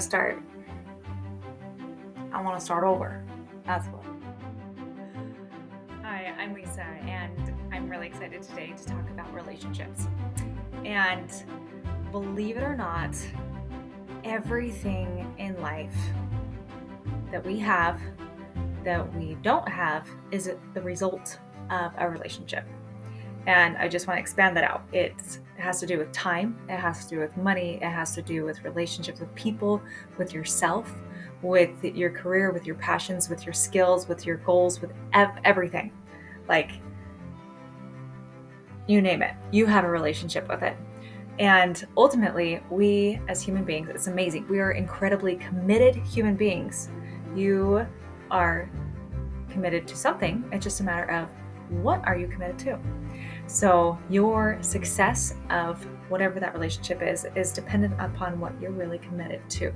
start over. That's what. Hi, I'm Lisa, and I'm really excited today to talk about relationships. And believe it or not, everything in life that we have, that we don't have, is the result of a relationship. And I just want to expand that out. It has to do with time, it has to do with money, it has to do with relationships with people, with yourself, with your career, with your passions, with your skills, with your goals, with everything. Like, you name it, you have a relationship with it. And ultimately, we as human beings, it's amazing. We are incredibly committed human beings. You are committed to something. It's just a matter of what are you committed to? So your success of whatever that relationship is dependent upon what you're really committed to.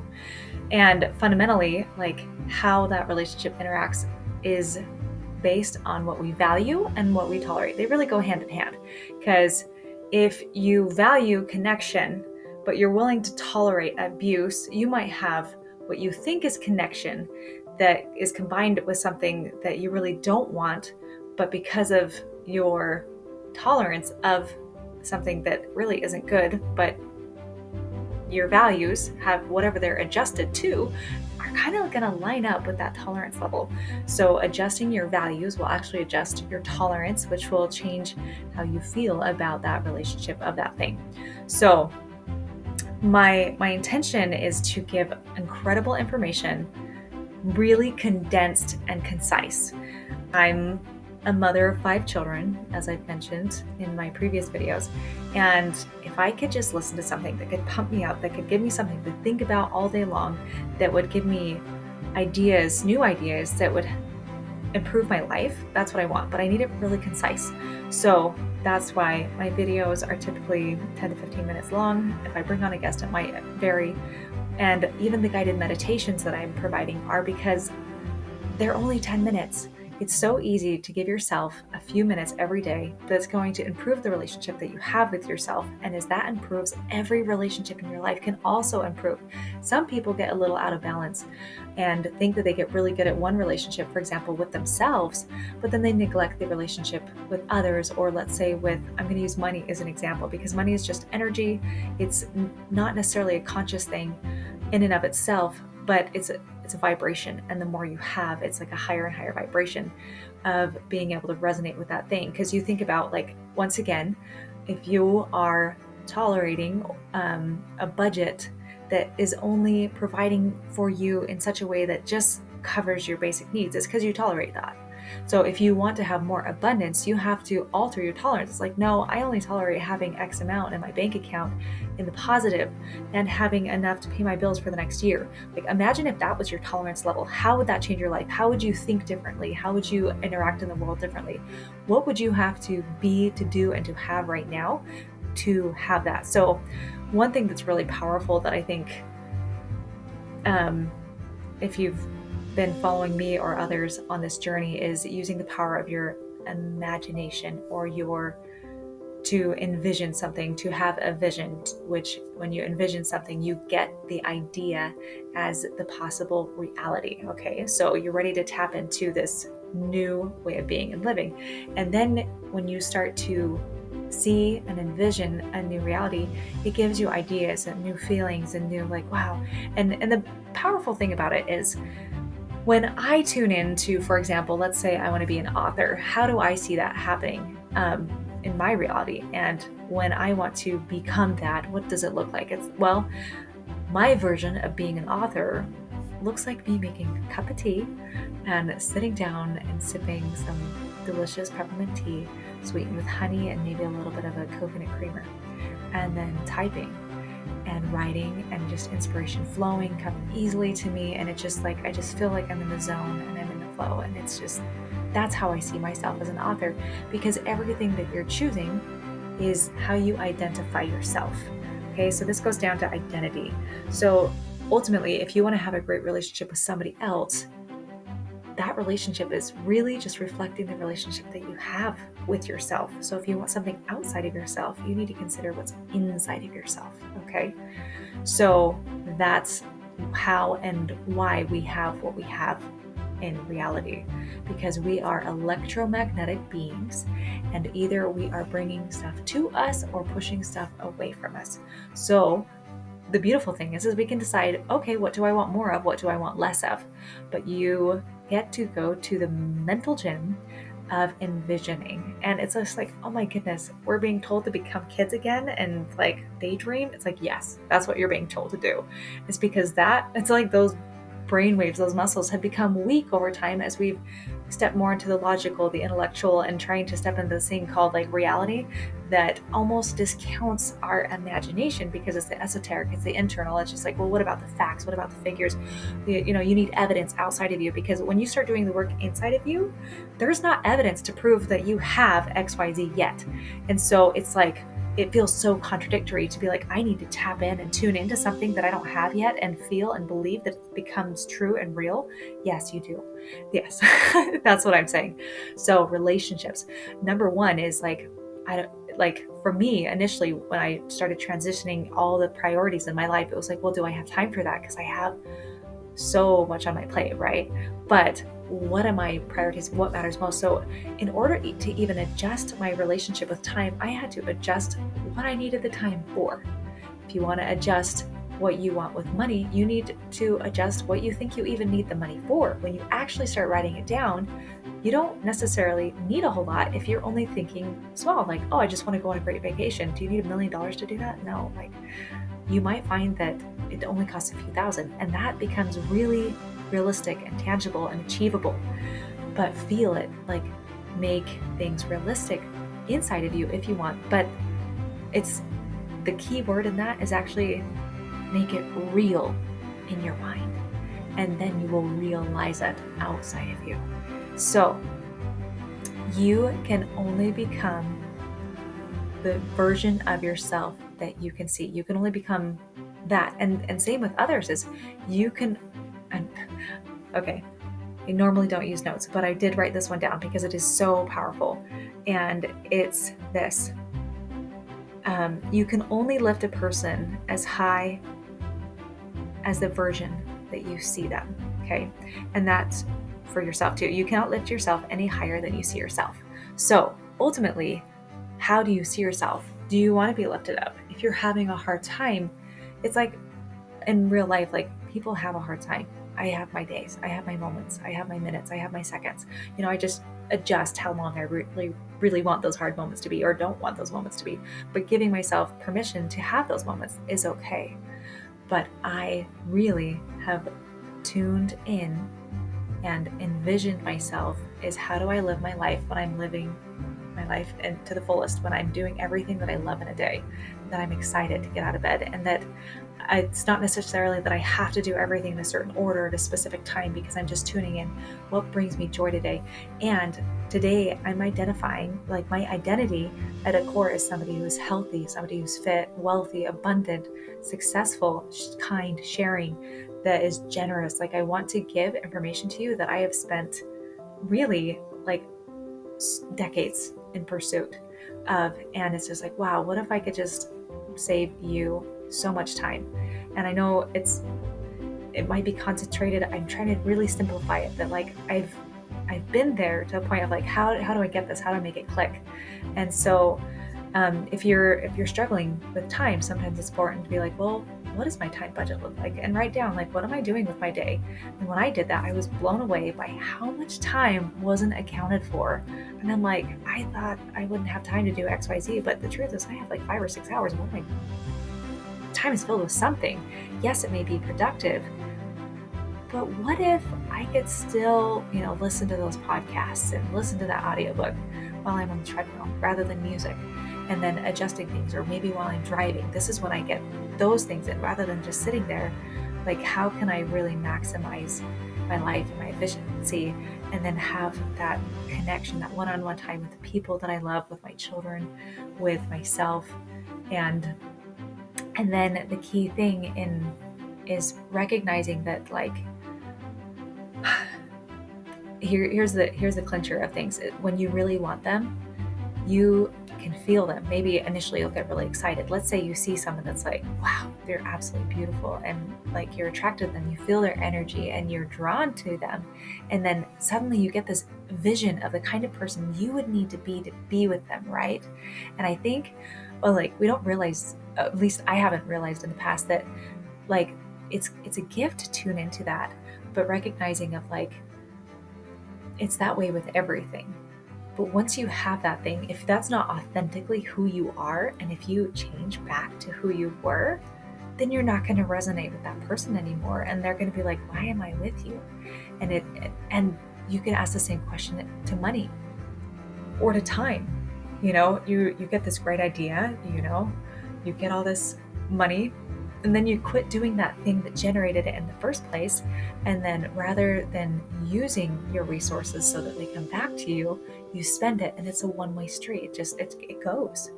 And fundamentally, like how that relationship interacts is based on what we value and what we tolerate. They really go hand in hand. Because if you value connection, but you're willing to tolerate abuse, you might have what you think is connection that is combined with something that you really don't want, but because of your tolerance of something that really isn't good, but your values have whatever they're adjusted to, are kind of going to line up with that tolerance level. So adjusting your values will actually adjust your tolerance, which will change how you feel about that relationship of that thing. So my intention is to give incredible information, really condensed and concise. I'm a mother of 5 children, as I've mentioned in my previous videos. And if I could just listen to something that could pump me up, that could give me something to think about all day long, that would give me ideas, new ideas that would improve my life, that's what I want. But I need it really concise. So that's why my videos are typically 10 to 15 minutes long. If I bring on a guest, it might vary. And even the guided meditations that I'm providing are because they're only 10 minutes. It's so easy to give yourself a few minutes every day that's going to improve the relationship that you have with yourself. And as that improves, every relationship in your life can also improve. Some people get a little out of balance and think that they get really good at one relationship, for example, with themselves, but then they neglect the relationship with others, or let's say with, I'm going to use money as an example, because money is just energy. It's not necessarily a conscious thing in and of itself, but it's a vibration, and the more you have, it's like a higher and higher vibration of being able to resonate with that thing. Because you think about, like, once again, if you are tolerating a budget that is only providing for you in such a way that just covers your basic needs, it's because you tolerate that. So if you want to have more abundance, you have to alter your tolerance. It's like, no, I only tolerate having X amount in my bank account in the positive and having enough to pay my bills for the next year. Like, imagine if that was your tolerance level. How would that change your life? How would you think differently? How would you interact in the world differently? What would you have to be, to do, and to have right now to have that? So one thing that's really powerful that I think, if you've been following me or others on this journey, is using the power of your imagination, or to envision something, to have a vision, which when you envision something, you get the idea as the possible reality. Okay, so you're ready to tap into this new way of being and living. And then when you start to see and envision a new reality, it gives you ideas and new feelings and new, like, wow. And the powerful thing about it is, when I tune into, for example, let's say I want to be an author, how do I see that happening in my reality? And when I want to become that, what does it look like? Well, my version of being an author looks like me making a cup of tea and sitting down and sipping some delicious peppermint tea sweetened with honey and maybe a little bit of a coconut creamer, and then typing and writing, and just inspiration flowing, coming easily to me. And it's just like, I just feel like I'm in the zone and I'm in the flow. And it's just, that's how I see myself as an author, because everything that you're choosing is how you identify yourself. Okay, so this goes down to identity. So ultimately, if you want to have a great relationship with somebody else, that relationship is really just reflecting the relationship that you have with yourself. So if you want something outside of yourself, you need to consider what's inside of yourself. Okay, so that's how and why we have what we have in reality, because we are electromagnetic beings, and either we are bringing stuff to us or pushing stuff away from us. So the beautiful thing is we can decide, okay, what do I want more of? What do I want less of? But you get to go to the mental gym of envisioning. And it's just like, oh my goodness, we're being told to become kids again and like daydream. It's like, yes, that's what you're being told to do. It's because it's like those brain waves, those muscles have become weak over time as we've stepped more into the logical, the intellectual, and trying to step into this thing called like reality that almost discounts our imagination because it's the esoteric, it's the internal. It's just like, well, what about the facts? What about the figures? You need evidence outside of you, because when you start doing the work inside of you, there's not evidence to prove that you have XYZ yet. And so it's like, it feels so contradictory to be like, I need to tap in and tune into something that I don't have yet and feel and believe that it becomes true and real. Yes, you do. Yes, that's what I'm saying. So relationships, number one is like, for me, initially, when I started transitioning all the priorities in my life, it was like, well, do I have time for that? Because I have so much on my plate, right? But what are my priorities? What matters most? So in order to even adjust my relationship with time, I had to adjust what I needed the time for. If you want to adjust what you want with money, you need to adjust what you think you even need the money for. When you actually start writing it down, you don't necessarily need a whole lot if you're only thinking small, like, oh, I just want to go on a great vacation. Do you need $1 million to do that? No, like you might find that it only costs a few thousand, and that becomes really realistic and tangible and achievable. But feel it, like make things realistic inside of you if you want. But it's the key word in that is actually make it real in your mind, and then you will realize it outside of you. So you can only become the version of yourself that you can see. You can only become that. And same with others is you can, okay, I normally don't use notes, but I did write this one down because it is so powerful. And it's this. You can only lift a person as high as the version that you see them, okay? And that's for yourself too. You cannot lift yourself any higher than you see yourself. So ultimately, how do you see yourself? Do you want to be lifted up? If you're having a hard time, it's like in real life, like people have a hard time. I have my days, I have my moments, I have my minutes, I have my seconds. I just adjust how long I really want those hard moments to be or don't want those moments to be. But giving myself permission to have those moments is okay. But I really have tuned in and envisioned myself is how do I live my life when I'm living my life and to the fullest, when I'm doing everything that I love in a day, that I'm excited to get out of bed, and that it's not necessarily that I have to do everything in a certain order at a specific time, because I'm just tuning in what brings me joy today. And today I'm identifying, like my identity at a core is somebody who's healthy, somebody who's fit, wealthy, abundant, successful, kind, sharing, that is generous. Like I want to give information to you that I have spent really like decades in pursuit of. And it's just like, wow, what if I could just save you so much time? And I know it might be concentrated. I'm trying to really simplify it, that like I've been there to a point of like, how do I get this? How do I make it click? And so if you're struggling with time, sometimes it's important to be like, well, what does my time budget look like? And write down, like, what am I doing with my day? And when I did that, I was blown away by how much time wasn't accounted for. And I'm like, I thought I wouldn't have time to do XYZ, but the truth is I have like 5 or 6 hours, and my time is filled with something. Yes, it may be productive, but what if I could still, listen to those podcasts and listen to that audiobook while I'm on the treadmill rather than music, and then adjusting things, or maybe while I'm driving. This is when I get those things in rather than just sitting there. Like, how can I really maximize my life and my efficiency, and then have that connection, that one-on-one time with the people that I love, with my children, with myself. And then the key thing is recognizing that, like, here's the clincher of things. When you really want them, you can feel them. Maybe initially you'll get really excited. Let's say you see someone that's like, wow, they're absolutely beautiful, and like you're attracted to them, you feel their energy and you're drawn to them. And then suddenly you get this vision of the kind of person you would need to be with them, right? And I think, well, like we don't realize, at least I haven't realized in the past, that like it's a gift to tune into that, but recognizing of like it's that way with everything. But once you have that thing, if that's not authentically who you are, and if you change back to who you were, then you're not going to resonate with that person anymore, and they're going to be like, why am I with you? And you can ask the same question to money or to time. You get this great idea, you get all this money, and then you quit doing that thing that generated it in the first place. And then rather than using your resources so that they come back to you, you spend it, and it's a one-way street. It goes.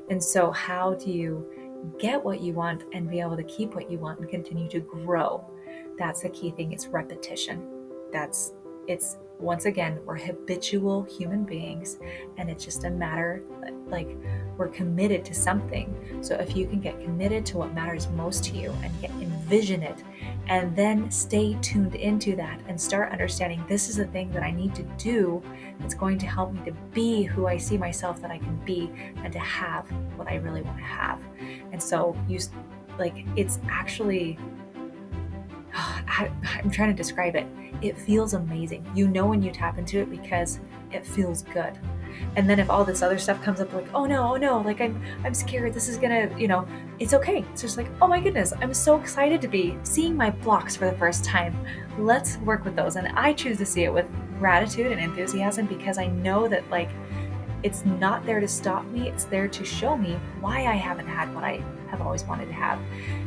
And so how do you get what you want and be able to keep what you want and continue to grow? That's the key thing. It's repetition. It's once again, we're habitual human beings, and it's just a matter, like, we're committed to something. So if you can get committed to what matters most to you and envision it, and then stay tuned into that and start understanding this is a thing that I need to do that's going to help me to be who I see myself that I can be, and to have what I really want to have. And so it's actually, I'm trying to describe it. It feels amazing. When you tap into it, because it feels good. And then if all this other stuff comes up, like, oh no, like I'm scared, this is gonna, it's okay. It's just like, oh my goodness, I'm so excited to be seeing my blocks for the first time. Let's work with those. And I choose to see it with gratitude and enthusiasm, because I know that like it's not there to stop me, it's there to show me why I haven't had what I have always wanted to have.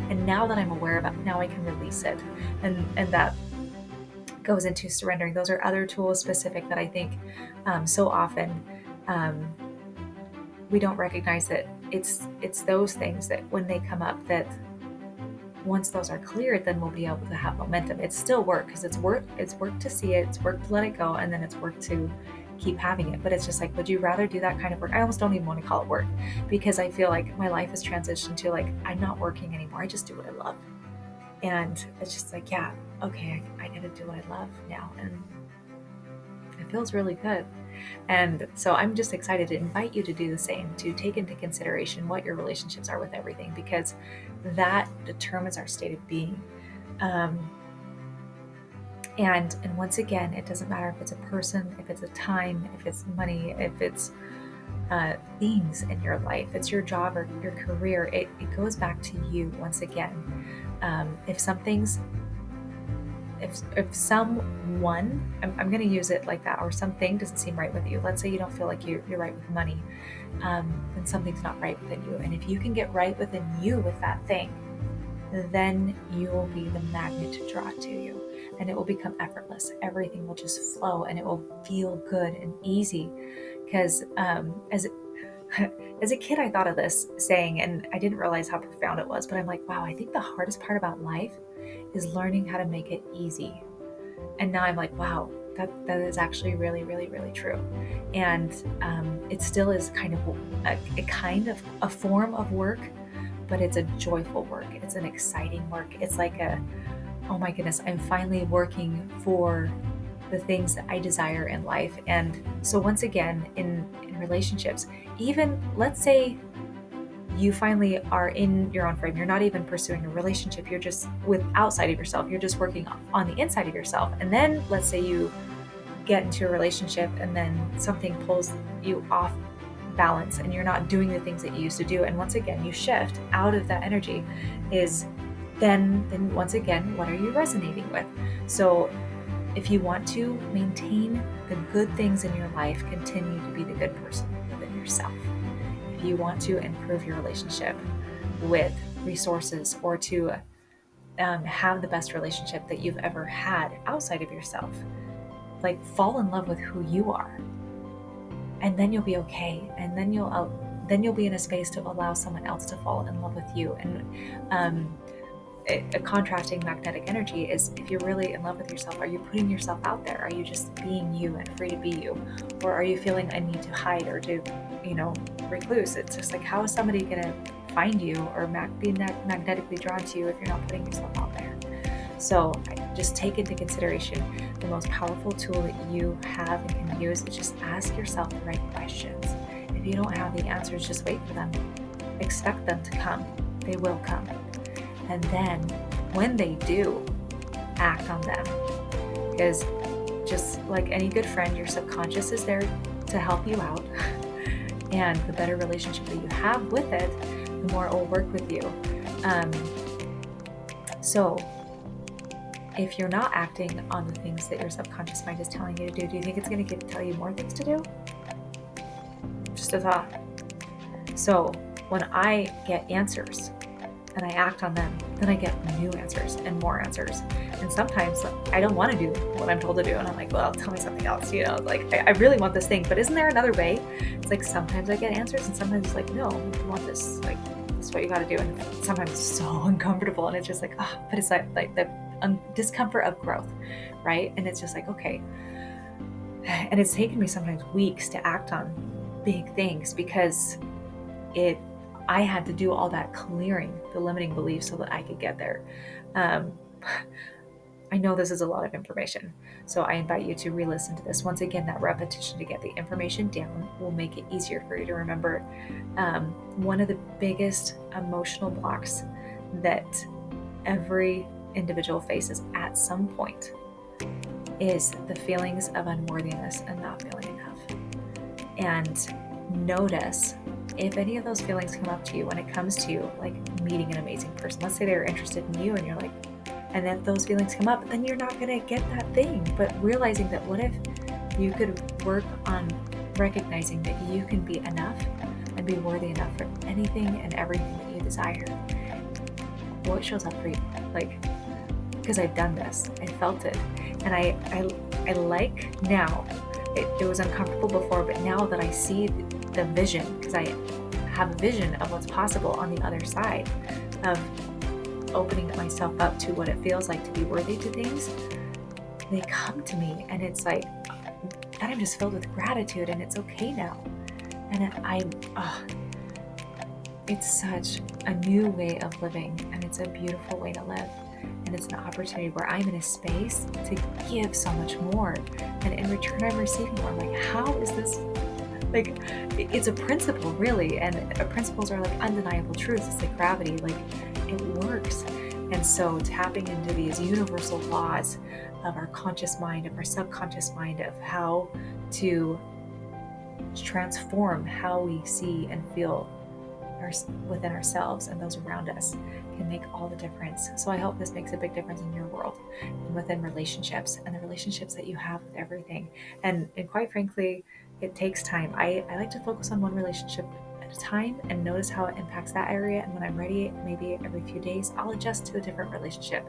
And now that I'm aware of it, now I can release it. And that goes into surrendering. Those are other tools specific that I think so often we don't recognize that it's those things that when they come up, that once those are cleared, then we'll be able to have momentum. It's still work, because it's work to see it, it's work to let it go, and then it's work to keep having it. But it's just like, would you rather do that kind of work? I almost don't even want to call it work, because I feel like my life has transitioned to like, I'm not working anymore. I just do what I love. And it's just like, yeah, okay, I get to do what I love now. And it feels really good. And so I'm just excited to invite you to do the same, to take into consideration what your relationships are with everything, because that determines our state of being. And once again, it doesn't matter if it's a person, if it's a time, if it's money, if it's things in your life, it's your job or your career. It goes back to you once again. If someone, I'm going to use it like that, or something doesn't seem right with you. Let's say you don't feel like you're right with money, then something's not right within you. And if you can get right within you with that thing, then you will be the magnet to draw to you, and it will become effortless. Everything will just flow, and it will feel good and easy. Because as a kid, I thought of this saying, and I didn't realize how profound it was, but I'm like, wow, I think the hardest part about life is learning how to make it easy. And now I'm like, wow, that is actually really, really, really true. And it still is kind of a form of work, but it's a joyful work. It's an exciting work. It's like oh my goodness, I'm finally working for the things that I desire in life. And so once again, in relationships, even let's say you finally are in your own frame, you're not even pursuing a relationship, you're just with outside of yourself, you're just working on the inside of yourself. And then let's say you get into a relationship, and then something pulls you off balance, and you're not doing the things that you used to do. And once again, you shift out of that energy. Then once again, what are you resonating with? So if you want to maintain the good things in your life, continue to be the good person within yourself. If you want to improve your relationship with resources, or to have the best relationship that you've ever had outside of yourself, like, fall in love with who you are, and then you'll be okay. And then you'll be in a space to allow someone else to fall in love with you. And a contrasting magnetic energy is, if you're really in love with yourself, are you putting yourself out there? Are you just being you and free to be you? Or are you feeling a need to hide or to, recluse? It's just like, how is somebody going to find you or be magnetically drawn to you if you're not putting yourself out there? So just take into consideration, the most powerful tool that you have and can use is just ask yourself the right questions. If you don't have the answers, just wait for them. Expect them to come. They will come. And then when they do, act on them. Because just like any good friend, your subconscious is there to help you out. And the better relationship that you have with it, the more it will work with you. So if you're not acting on the things that your subconscious mind is telling you to do you think it's going to tell you more things to do? Just a thought. So when I get answers and I act on them, then I get new answers and more answers. And sometimes I don't want to do what I'm told to do. And I'm like, well, tell me something else. Like I really want this thing, but isn't there another way? It's like, sometimes I get answers and sometimes it's like, no, you want this, like, this is what you got to do. And sometimes it's so uncomfortable and it's just like, but it's like the discomfort of growth, right? And it's just like, okay. And it's taken me sometimes weeks to act on big things because I had to do all that clearing, the limiting beliefs, so that I could get there. I know this is a lot of information, so I invite you to re-listen to this. Once again, that repetition to get the information down will make it easier for you to remember. One of the biggest emotional blocks that every individual faces at some point is the feelings of unworthiness and not feeling enough. And notice if any of those feelings come up to you when it comes to like meeting an amazing person. Let's say they're interested in you and you're like, and if those feelings come up, then you're not going to get that thing. But realizing that, what if you could work on recognizing that you can be enough and be worthy enough for anything and everything that you desire? What shows up for you? Like, because I've done this, I felt it, and I like now. It was uncomfortable before, but now that I see the vision, because I have a vision of what's possible on the other side of opening myself up to what it feels like to be worthy to things, they come to me, and it's like, then I'm just filled with gratitude, and it's okay now. And it's such a new way of living, and it's a beautiful way to live. And it's an opportunity where I'm in a space to give so much more. And in return, I'm receiving more. I'm like, how is this? Like, it's a principle, really. And principles are like undeniable truths. It's like gravity. Like, it works. And so tapping into these universal laws of our conscious mind, of our subconscious mind, of how to transform how we see and feel within ourselves and those around us can make all the difference. So I hope this makes a big difference in your world and within relationships and the relationships that you have with everything. And quite frankly, it takes time. I like to focus on one relationship at a time and notice how it impacts that area. And when I'm ready, maybe every few days, I'll adjust to a different relationship.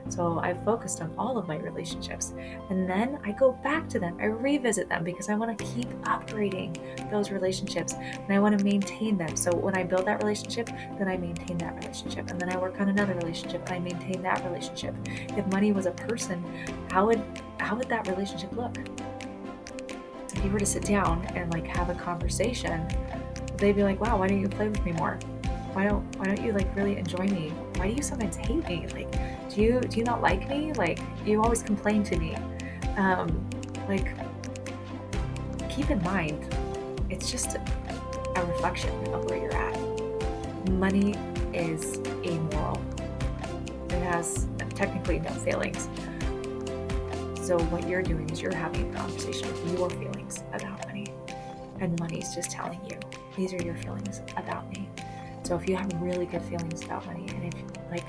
So I've focused on all of my relationships, and then I go back to them. I revisit them because I want to keep upgrading those relationships and I want to maintain them. So when I build that relationship, then I maintain that relationship, and then I work on another relationship and I maintain that relationship. If money was a person, how would that relationship look? If you were to sit down and like have a conversation, they'd be like, wow, why don't you play with me more? Why don't you like really enjoy me? Why do you sometimes hate me? Like, do you not like me? Like, you always complain to me. Like, keep in mind, it's just a reflection of where you're at. Money is amoral. It has technically no feelings. So what you're doing is you're having a conversation with your feelings about money, and money's just telling you, these are your feelings about me. So if you have really good feelings about money, and if like,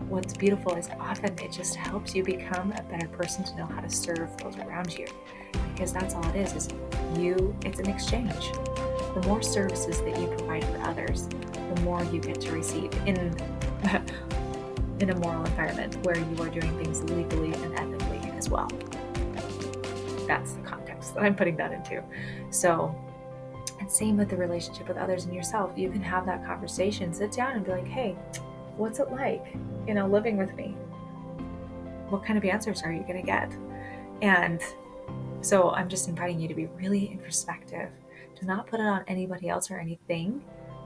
what's beautiful is often it just helps you become a better person to know how to serve those around you, because that's all it is it's an exchange. The more services that you provide for others, the more you get to receive in a moral environment where you are doing things legally and ethically as well. That's the context that I'm putting that into. So, and same with the relationship with others and yourself. You can have that conversation, sit down and be like, hey, what's it like living with me? What kind of answers are you going to get? And so I'm just inviting you to be really introspective, to not put it on anybody else or anything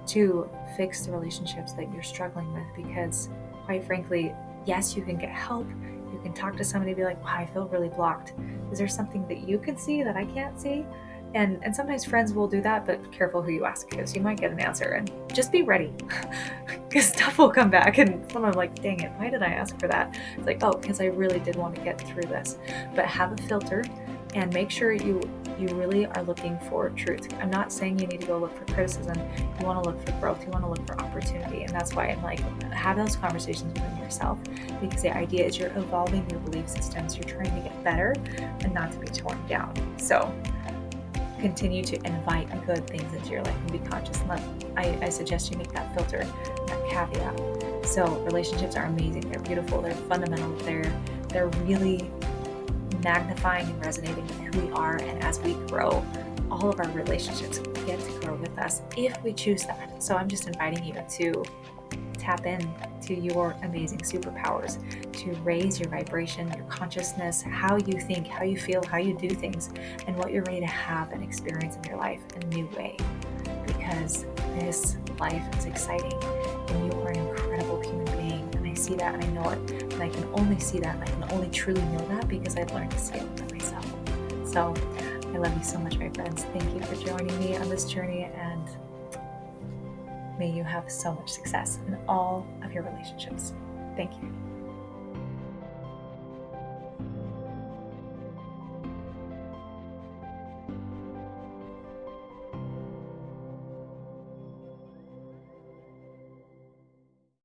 to fix the relationships that you're struggling with, because quite frankly, yes, you can get help. You can talk to somebody and be like, wow, I feel really blocked. Is there something that you can see that I can't see? And sometimes friends will do that, but careful who you ask, because you might get an answer, and just be ready because stuff will come back and someone like, dang it, why did I ask for that? It's like, oh, because I really did want to get through this. But have a filter and make sure you really are looking for truth. I'm not saying you need to go look for criticism. You want to look for growth. You want to look for opportunity. And that's why I'm like, have those conversations with yourself, because the idea is you're evolving your belief systems. You're trying to get better and not to be torn down. So continue to invite good things into your life and be conscious. I suggest you make that filter, that caveat. So relationships are amazing. They're beautiful. They're fundamental. They're really magnifying and resonating with who we are. And as we grow, all of our relationships get to grow with us if we choose that. So I'm just inviting you to tap in to your amazing superpowers, to raise your vibration, your consciousness, how you think, how you feel, how you do things, and what you're ready to have and experience in your life in a new way. Because this life is exciting and you are an incredible human being. And I see that and I know it. And I can only see that and I can only truly know that because I've learned to see it within myself. So I love you so much, my friends. Thank you for joining me on this journey, and may you have so much success in all of your relationships. Thank you.